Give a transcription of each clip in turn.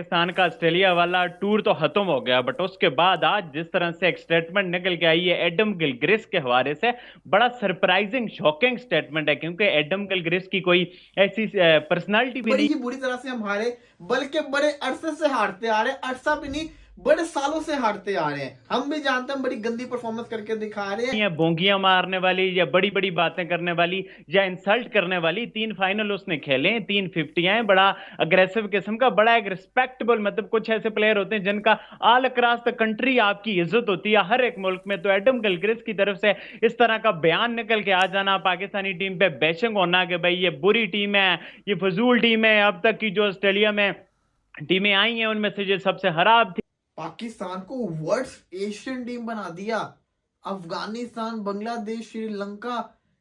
पाकिस्तान का ऑस्ट्रेलिया वाला टूर तो खत्म हो गया, बट उसके बाद आज जिस तरह से एक स्टेटमेंट निकल के आई है एडम गिलक्रिस्ट के हवाले से, बड़ा सरप्राइजिंग शॉकिंग स्टेटमेंट है, क्योंकि एडम गिलक्रिस्ट की कोई ऐसी पर्सनालिटी भी बड़ी नहीं। ही बुरी तरह से हम हारे, बल्कि बड़े अरसे से हारते आ रहे हैं, अरसा भी नहीं बड़े सालों से हारते आ रहे हैं। हम भी जानते हैं बड़ी गंदी परफॉर्मेंस करके दिखा रहे हैं। या बोंगियां मारने वाली या बड़ी बड़ी बातें करने वाली या इंसल्ट करने वाली, 3 फाइनल उसने खेले, 3 50 बड़ा अग्रेसिव किस्म का, बड़ा एक रिस्पेक्टेबल, मतलब कुछ ऐसे प्लेयर होते हैं जिनका ऑल अक्रॉस द कंट्री आपकी इज्जत होती है हर एक मुल्क में। तो एडम गिलक्रिस्ट की तरफ से इस तरह का बयान निकल के आ जाना, पाकिस्तानी टीम पे बैशिंग होना कि भाई ये बुरी टीम है, ये फजूल टीम है, अब तक की जो ऑस्ट्रेलिया में टीमें आई हैं उनमें से ये सबसे खराब थी। पाकिस्तान को वर्स्ट एशियन टीम बना दिया। अफगानिस्तान, बांग्लादेश, श्रीलंका,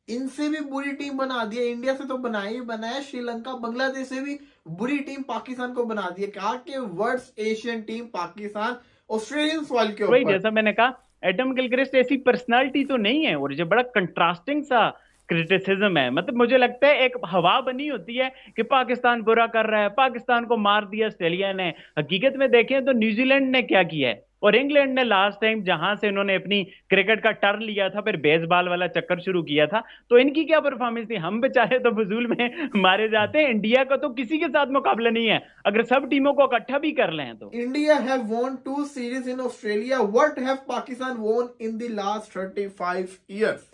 इनसे भी बुरी टीम बना दिया। इंडिया से तो बनाया ही बनाया, श्रीलंका, बांग्लादेश से भी बुरी टीम पाकिस्तान को बना दिया। कहा कि worst Asian team Pakistan Australian soil के वही ऊपर। जैसा मैंने कहा, एडम गिलक्रिस्ट ऐसी पर्सनालिटी तो नहीं है, और ये बड़ा कंट्रास्टिंग सा क्रिटिसिज्म है। मतलब मुझे लगता है एक हवा बनी होती है कि पाकिस्तान बुरा कर रहा है, पाकिस्तान को मार दिया ऑस्ट्रेलिया ने। हकीकत में देखें तो न्यूजीलैंड ने क्या किया है, और इंग्लैंड ने लास्ट टाइम जहां से इन्होंने अपनी क्रिकेट का टर्न लिया था, फिर बेसबॉल वाला चक्कर शुरू किया था, तो इनकी क्या परफॉर्मेंस थी। हम बेचारे तो फजूल में मारे जाते हैं। इंडिया का तो किसी के साथ मुकाबला नहीं है, अगर सब टीमों को इकट्ठा भी कर लें तो। India have won 2 series in Australia. What have Pakistan won in the last 35 years?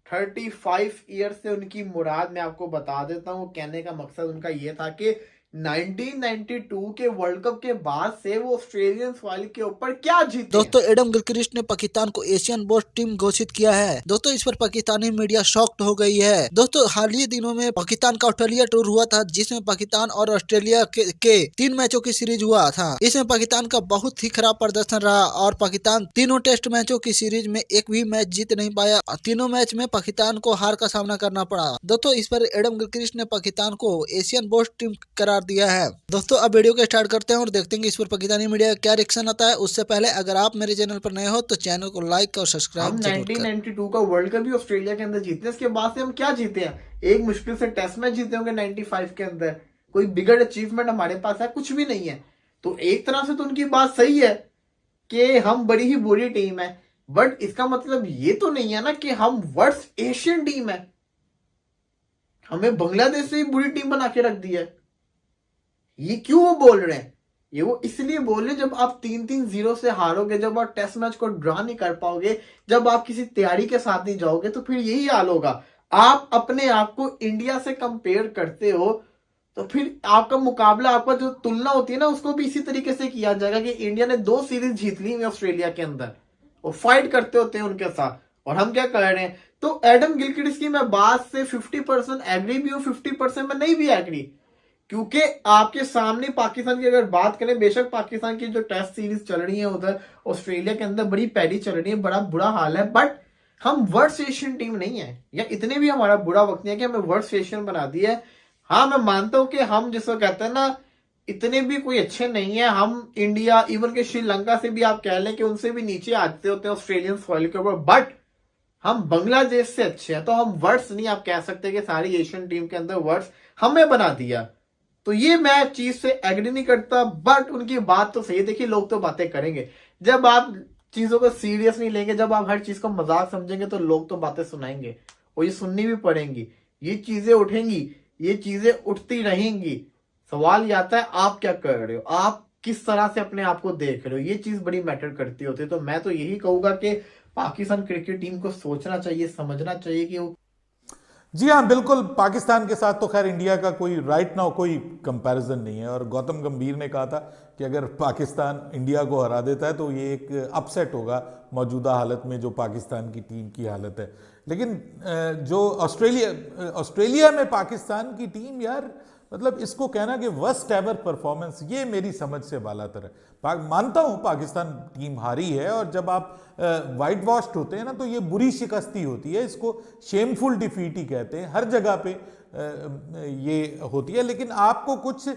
35 year से उनकी मुराद मैं आपको बता देता हूँ। कहने का मकसद उनका यह था कि 1992 के वर्ल्ड कप के बाद से वो ऑस्ट्रेलियन सॉइल के ऊपर क्या जीते। दोस्तों, एडम गिलक्रिस्ट ने पाकिस्तान को एशियन बोस्ट टीम घोषित किया है। दोस्तों, इस पर पाकिस्तानी मीडिया शॉक्ड हो गई है। दोस्तों, हाल ही दिनों में पाकिस्तान का ऑस्ट्रेलिया टूर हुआ था, जिसमें पाकिस्तान और ऑस्ट्रेलिया के 3 मैचों की सीरीज हुआ था। इसमें पाकिस्तान का बहुत ही खराब प्रदर्शन रहा और पाकिस्तान तीनों टेस्ट मैचों की सीरीज में एक भी मैच जीत नहीं पाया। तीनों मैच में पाकिस्तान को हार का सामना करना पड़ा। दोस्तों, इस पर एडम गिलक्रिस्ट ने पाकिस्तान को एशियन बोस्ट टीम करार दिया है। दोस्तों, अब वीडियो को स्टार्ट करते हैं और देखते हैं कि इस पर पाकिस्तानी मीडिया का क्या रिएक्शन आता है। उससे पहले अगर आप मेरे चैनल पर नए हो तो चैनल को लाइक और सब्सक्राइब हम जरूर करें। 1992 का वर्ल्ड कप भी ऑस्ट्रेलिया के अंदर जीते, इसके बाद से हम क्या जीते हैं? एक मुश्किल से टेस्ट मैच जीते होंगे 95 के अंदर। कोई बिगड़ अचीवमेंट हमारे पास है? कुछ भी नहीं है। तो एक तरह से तो उनकी बात सही है कि हम बड़ी ही बुरी टीम है, बट इसका मतलब ये तो नहीं है ना कि हम वर्स्ट एशियन टीम है। हमें बांग्लादेश से ही बुरी टीम बना के रख दी है। ये क्यों वो बोल रहे हैं? ये वो इसलिए बोल रहे हैं, जब आप 3-3-0 से हारोगे, जब आप टेस्ट मैच को ड्रॉ नहीं कर पाओगे, जब आप किसी तैयारी के साथ नहीं जाओगे, तो फिर यही हाल होगा। आप अपने आप को इंडिया से कंपेयर करते हो तो फिर आपका मुकाबला, आपका जो तुलना होती है ना, उसको भी इसी तरीके से किया जाएगा कि इंडिया ने 2 सीरीज जीत ली ऑस्ट्रेलिया के अंदर, वो फाइट करते होते हैं उनके साथ, और हम क्या कर रहे हैं। तो एडम गिलक्रिस्ट की मैं बात से 50% एग्री भी हूं, 50% मैं नहीं भी एग्री, क्योंकि आपके सामने पाकिस्तान की अगर बात करें, बेशक पाकिस्तान की जो टेस्ट सीरीज चल रही है उधर ऑस्ट्रेलिया के अंदर बड़ी पैडी चल रही है, बड़ा बुरा हाल है, बट हम वर्ल्ड एशियन टीम नहीं है, या इतने भी हमारा बुरा वक्त नहीं है कि हमें वर्ल्ड एशियन बना दिया है। हाँ, मैं मानता हूं कि हम जिसको कहते हैं ना, इतने भी कोई अच्छे नहीं है। हम इंडिया, इवन के श्रीलंका से भी आप कह लें कि उनसे भी नीचे आते होते हैं ऑस्ट्रेलियन सॉइल के ऊपर, बट हम बांग्लादेश से अच्छे हैं। तो हम वर्ड्स नहीं आप कह सकते कि सारी एशियन टीम के अंदर वर्ड्स हमें बना दिया। तो ये मैं चीज से एग्री नहीं करता, बट उनकी बात तो सही है। देखिए, लोग तो बातें करेंगे, जब आप चीजों को सीरियस नहीं लेंगे, जब आप हर चीज को मजाक समझेंगे, तो लोग तो बातें सुनाएंगे और ये सुननी भी पड़ेंगी। ये चीजें उठेंगी, ये चीजें उठती रहेंगी। सवाल ये आता है, आप क्या कर रहे हो, आप किस तरह से अपने आप को देख रहे हो, ये चीज बड़ी मैटर करती होती है। तो मैं तो यही कहूंगा कि पाकिस्तान क्रिकेट टीम को सोचना चाहिए, समझना चाहिए कि वो। जी हाँ, बिल्कुल। पाकिस्तान के साथ तो खैर इंडिया का कोई राइट नाउ कोई कंपैरिजन नहीं है, और गौतम गंभीर ने कहा था कि अगर पाकिस्तान इंडिया को हरा देता है तो ये एक अपसेट होगा मौजूदा हालत में जो पाकिस्तान की टीम की हालत है। लेकिन जो ऑस्ट्रेलिया में पाकिस्तान की टीम, यार मतलब इसको कहना कि वर्स्ट एवर परफॉर्मेंस, ये मेरी समझ से बालातर है। मानता हूं पाकिस्तान टीम हारी है, और जब आप वाइट वॉश्ड होते हैं ना, तो ये बुरी शिकस्ती होती है, इसको शेमफुल डिफीट ही कहते हैं, हर जगह पे ये होती है। लेकिन आपको कुछ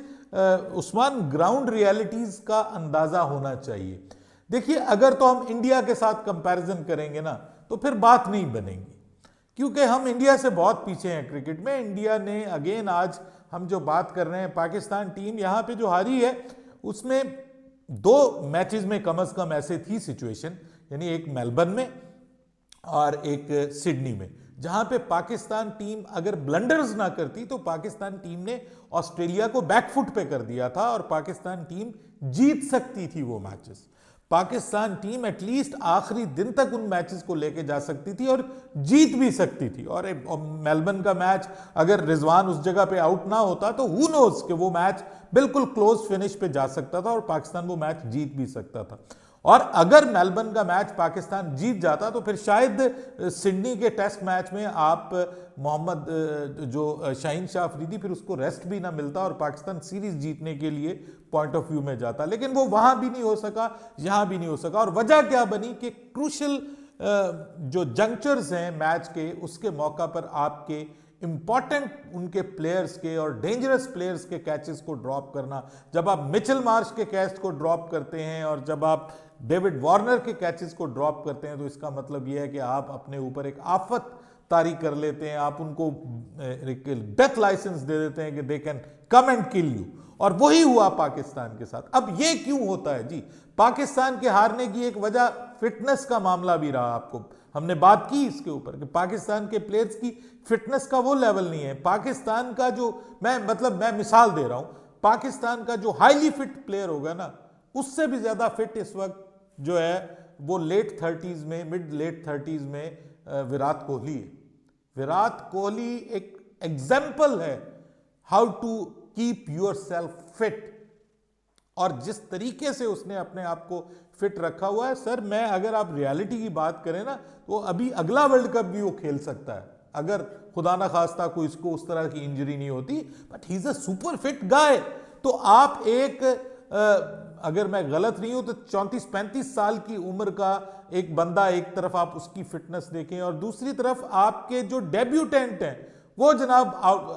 उस्मान ग्राउंड रियलिटीज का अंदाजा होना चाहिए। देखिए, अगर तो हम इंडिया के साथ कंपैरिजन करेंगे ना, तो फिर बात नहीं बनेगी, क्योंकि हम इंडिया से बहुत पीछे हैं क्रिकेट में। इंडिया ने अगेन, आज हम जो बात कर रहे हैं, पाकिस्तान टीम यहाँ पे जो हारी है, उसमें 2 मैचेस में कम से कम ऐसे थी सिचुएशन, यानी एक मेलबर्न में और एक सिडनी में, जहां पे पाकिस्तान टीम अगर ब्लंडर्स ना करती तो पाकिस्तान टीम ने ऑस्ट्रेलिया को बैकफुट पे कर दिया था और पाकिस्तान टीम जीत सकती थी वो मैचेस। पाकिस्तान टीम एटलीस्ट आखिरी दिन तक उन मैचेस को लेके जा सकती थी और जीत भी सकती थी। और मेलबर्न का मैच अगर रिजवान उस जगह पे आउट ना होता तो हु नोज कि वो मैच बिल्कुल क्लोज फिनिश पे जा सकता था और पाकिस्तान वो मैच जीत भी सकता था। और अगर मेलबर्न का मैच पाकिस्तान जीत जाता तो फिर शायद सिडनी के टेस्ट मैच में आप मोहम्मद जो शाहीन शाह अफरीदी, फिर उसको रेस्ट भी ना मिलता और पाकिस्तान सीरीज जीतने के लिए पॉइंट ऑफ व्यू में जाता। लेकिन वो वहां भी नहीं हो सका, यहां भी नहीं हो सका। और वजह क्या बनी कि क्रूशल जो जंक्चर्स हैं मैच के, उसके मौका पर आपके इंपॉर्टेंट उनके प्लेयर्स के और डेंजरस प्लेयर्स के कैचेस को ड्रॉप करना, जब आप मिचेल मार्श के कैच को ड्रॉप करते हैं और जब आप डेविड वार्नर के कैचेस को ड्रॉप करते हैं, तो इसका मतलब यह है कि आप अपने ऊपर एक आफत तारी कर लेते हैं, आप उनको डेथ लाइसेंस दे देते हैं कि they can come and kill you. और वही हुआ पाकिस्तान के साथ। अब ये क्यों होता है जी? पाकिस्तान के हारने की एक वजह फिटनेस का मामला भी रहा। आपको हमने बात की इसके ऊपर कि पाकिस्तान के प्लेयर्स की फिटनेस का वो लेवल नहीं है। पाकिस्तान का जो मैं मिसाल दे रहा हूं, पाकिस्तान का जो हाईली फिट प्लेयर होगा ना, उससे भी ज्यादा फिट इस वक्त जो है वो लेट 30s में, मिड लेट 30s में विराट कोहली है। विराट कोहली एक एग्जाम्पल है how to keep yourself fit, और जिस तरीके से उसने अपने आप को फिट रखा हुआ है सर, मैं अगर आप रियलिटी की बात करें ना, तो अभी अगला वर्ल्ड कप भी वो खेल सकता है अगर खुदा ना खास्ता कोई इसको उस तरह की इंजरी नहीं होती। But he is a super fit guy. तो आप एक अगर मैं गलत नहीं हूं तो 34-35 साल की उम्र का एक बंदा, एक तरफ आप उसकी फिटनेस देखें और दूसरी तरफ आपके जो डेब्यूटेंट हैं वो जनाब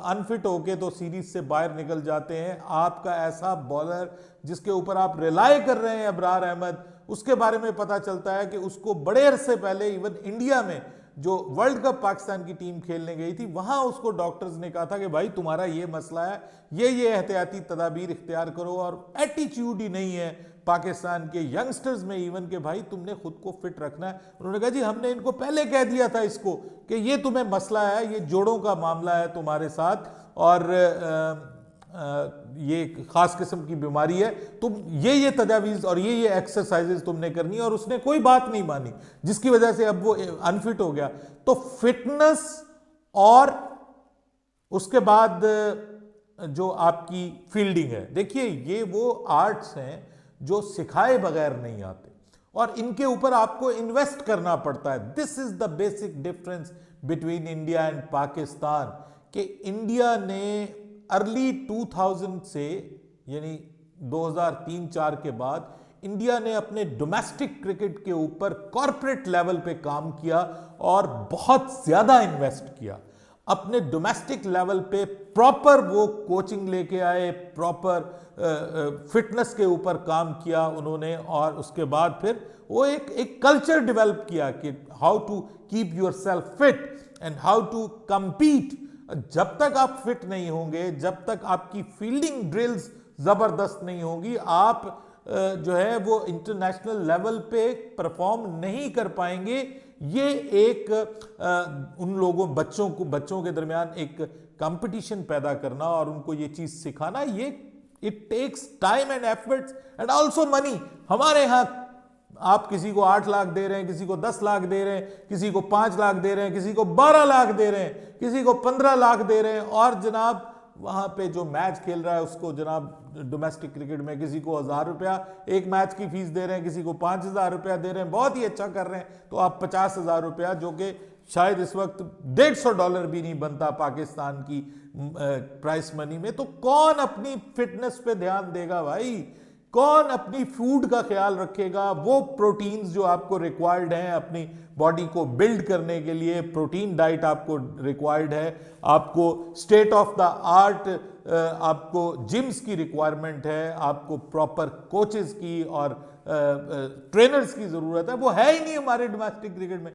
अनफिट होके तो सीरीज से बाहर निकल जाते हैं। आपका ऐसा बॉलर जिसके ऊपर आप रिलाय कर रहे हैं, अबरार अहमद, उसके बारे में पता चलता है कि उसको बड़े अरसे पहले इवन इंडिया में जो वर्ल्ड कप पाकिस्तान की टीम खेलने गई थी, वहां उसको डॉक्टर्स ने कहा था कि भाई तुम्हारा ये मसला है, ये एहतियाती तदाबीर इख्तियार करो। और एटीट्यूड ही नहीं है पाकिस्तान के यंगस्टर्स में इवन के भाई तुमने खुद को फिट रखना है। उन्होंने कहा जी हमने इनको पहले कह दिया था इसको कि ये तुम्हें मसला है, ये जोड़ों का मामला है तुम्हारे साथ और ये खास किस्म की बीमारी है, तुम ये तजावीज और ये एक्सरसाइजेस तुमने करनी है। और उसने कोई बात नहीं मानी, जिसकी वजह से अब वो अनफिट हो गया। तो फिटनेस और उसके बाद जो आपकी फील्डिंग है, देखिए ये वो आर्ट्स हैं जो सिखाए बगैर नहीं आते और इनके ऊपर आपको इन्वेस्ट करना पड़ता है। This is the basic difference between India and Pakistan, कि इंडिया ने अर्ली 2000 से यानी 2003-4 के बाद इंडिया ने अपने डोमेस्टिक क्रिकेट के ऊपर कॉर्पोरेट लेवल पे काम किया और बहुत ज्यादा इन्वेस्ट किया। अपने डोमेस्टिक लेवल पे प्रॉपर वो कोचिंग लेके आए, प्रॉपर फिटनेस के ऊपर काम किया उन्होंने और उसके बाद फिर वो एक कल्चर डेवलप किया कि how to keep yourself fit and how to compete। जब तक आप फिट नहीं होंगे, जब तक आपकी फील्डिंग ड्रिल्स जबरदस्त नहीं होगी, आप जो है वो इंटरनेशनल लेवल पे परफॉर्म नहीं कर पाएंगे। ये एक उन लोगों बच्चों के दरमियान एक कंपटीशन पैदा करना और उनको ये चीज सिखाना, ये it takes time and efforts and also money. हमारे यहाँ आप किसी को 8 लाख दे रहे हैं, किसी को 10 लाख दे रहे हैं, किसी को 5 लाख दे रहे हैं, किसी को 12 लाख दे रहे हैं, किसी को 15 लाख दे रहे हैं और जनाब वहां पे जो मैच खेल रहा है उसको जनाब डोमेस्टिक क्रिकेट में किसी को 1000 रुपया एक मैच की फीस दे रहे हैं, किसी को 5000 रुपया दे रहे हैं, बहुत ही अच्छा कर रहे हैं तो आप 50,000 रुपया, जो कि शायद इस वक्त $150 भी नहीं बनता पाकिस्तान की प्राइस मनी में। तो कौन अपनी फिटनेस पे ध्यान देगा भाई? कौन अपनी फूड का ख्याल रखेगा? वो प्रोटीन्स जो आपको रिक्वायर्ड हैं अपनी बॉडी को बिल्ड करने के लिए, प्रोटीन डाइट आपको रिक्वायर्ड है, आपको स्टेट ऑफ द आर्ट आपको जिम्स की रिक्वायरमेंट है, आपको प्रॉपर कोचेस की और ट्रेनर्स की जरूरत है, वो है ही नहीं हमारे डोमेस्टिक क्रिकेट में।